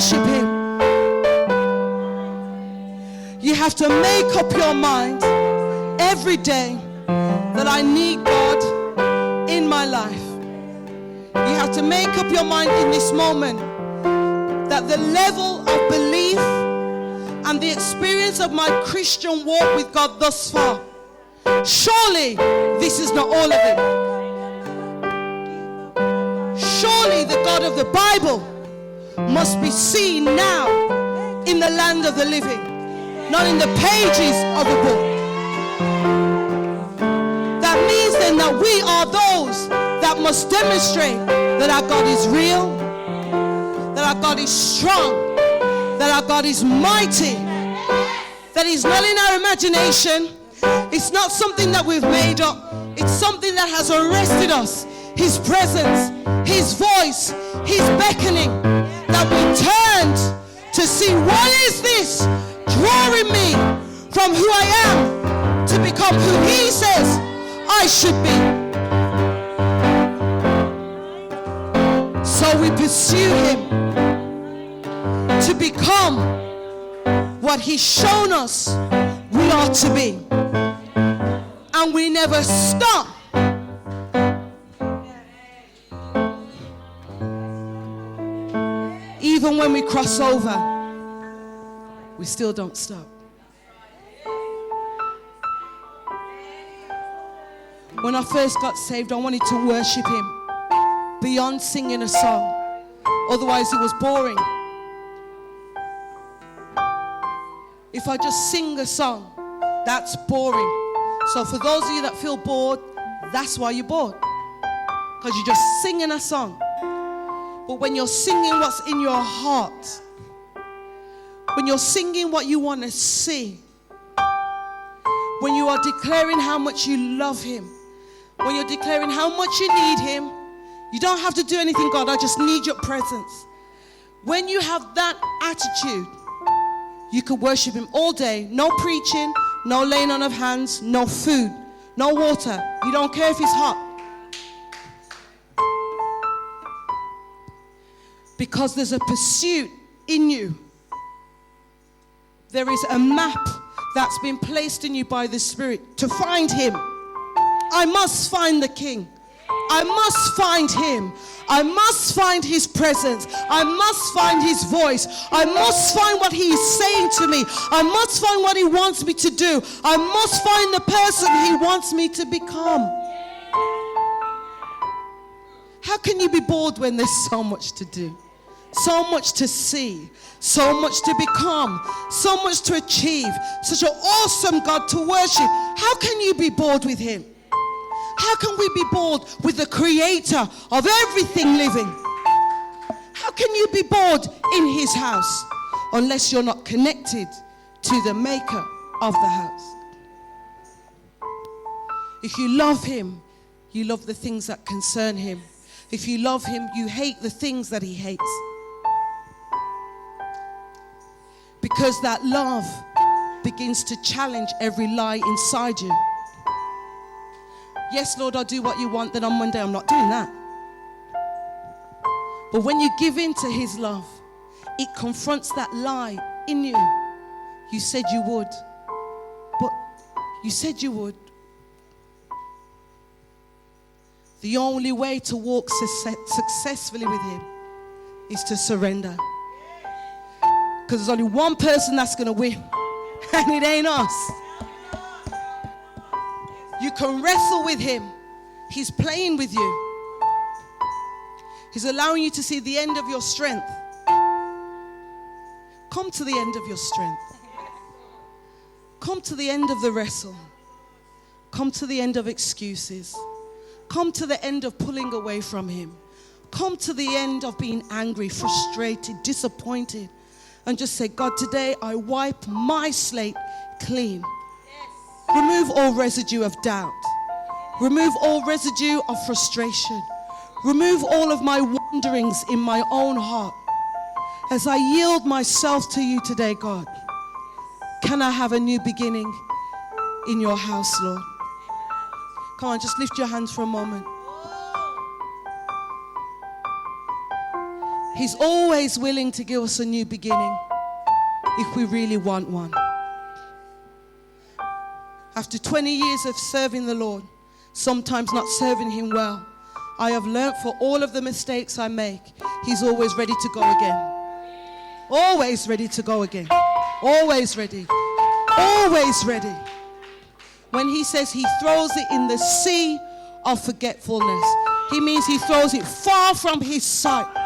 worship him. You have to make up your mind every day that I need God in my life. You have to make up your mind in this moment that the level of belief and the experience of my Christian walk with God thus far, surely this is not all of it. Surely the God of the Bible must be seen now in the land of the living, not in the pages of a book. That means then that we are those that must demonstrate that our God is real, that our God is strong, that our God is mighty, that he's not in our imagination. It's not something that we've made up. It's something that has arrested us. His presence, his voice, his beckoning, that we turned to see what is this drawing me from who I am to become who he says I should be. So we pursue him to become what he's shown us we ought to be. And we never stop. Even when we cross over, we still don't stop. When I first got saved, I wanted to worship him beyond singing a song. Otherwise, it was boring. If I just sing a song, that's boring. So for those of you that feel bored, that's why you're bored. Because you're just singing a song. But when you're singing what's in your heart, when you're singing what you want to see, when you are declaring how much you love him, when you're declaring how much you need him, you don't have to do anything, God, I just need your presence. When you have that attitude, you can worship him all day. No preaching, no laying on of hands, no food, no water. You don't care if it's hot. Because there's a pursuit in you. There is a map that's been placed in you by the Spirit to find him. I must find the King. I must find him. I must find his presence. I must find his voice. I must find what he is saying to me. I must find what he wants me to do. I must find the person he wants me to become. How can you be bored when there's so much to do? So much to see, so much to become, so much to achieve, such an awesome God to worship. How can you be bored with him? How can we be bored with the creator of everything living? How can you be bored in his house unless you're not connected to the maker of the house? If you love him, you love the things that concern him. If you love him, you hate the things that he hates. Because that love begins to challenge every lie inside you. Yes, Lord, I'll do what you want. Then on Monday, I'm not doing that. But when you give in to his love, it confronts that lie in you. You said you would. But you said you would. The only way to walk successfully with him is to surrender. Because there's only one person that's going to win, and it ain't us. You can wrestle with him. He's playing with you. He's allowing you to see the end of your strength. Come to the end of your strength. Come to the end of the wrestle. Come to the end of excuses. Come to the end of pulling away from him. Come to the end of being angry, frustrated, disappointed. And just say, God, today I wipe my slate clean. Remove all residue of doubt. Remove all residue of frustration. Remove all of my wanderings in my own heart. As I yield myself to you today, God, can I have a new beginning in your house, Lord? Come on, just lift your hands for a moment. He's always willing to give us a new beginning if we really want one. After 20 years of serving the Lord, sometimes not serving Him well, I have learned for all of the mistakes I make, He's always ready to go again. Always ready to go again. Always ready. Always ready. When He says He throws it in the sea of forgetfulness, He means He throws it far from His sight.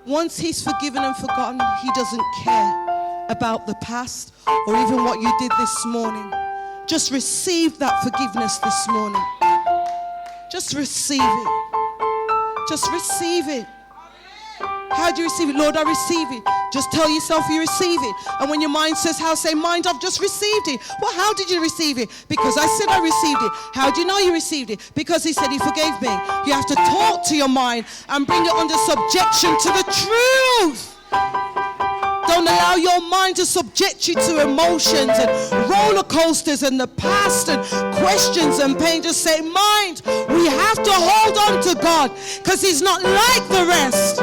Once He's forgiven and forgotten, He doesn't care about the past or even what you did this morning. Just receive that forgiveness this morning. Just receive it. Just receive it. How do you receive it? Lord, I receive it. Just tell yourself you receive it. And when your mind says how, say, mind, I've just received it. Well, how did you receive it? Because I said I received it. How do you know you received it? Because He said He forgave me. You have to talk to your mind and bring it under subjection to the truth. Don't allow your mind to subject you to emotions and roller coasters and the past and questions and pain. Just say, mind, we have to hold on to God because He's not like the rest.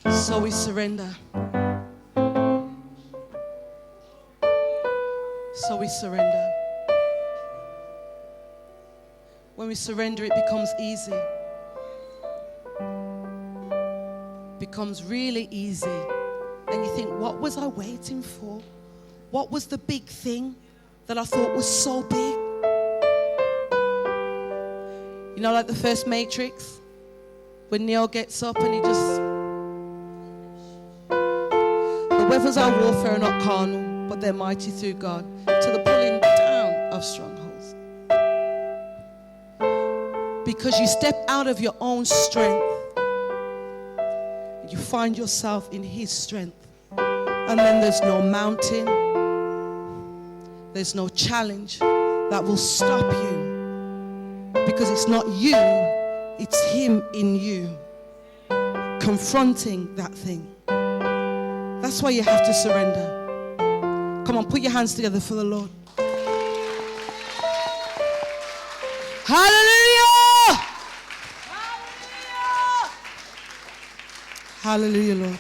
So we surrender. So we surrender. When we surrender, it becomes easy. It becomes really easy. And you think, what was I waiting for? What was the big thing that I thought was so big? You know, like the first Matrix, when Neo gets up and he just... The weapons of warfare are not carnal, but they're mighty through God, to the pulling down of strongholds. Because you step out of your own strength, you find yourself in His strength. And then there's no mountain, there's no challenge that will stop you. Because it's not you, it's Him in you, confronting that thing. That's why you have to surrender. Come on, put your hands together for the Lord. Hallelujah! Hallelujah, Lord.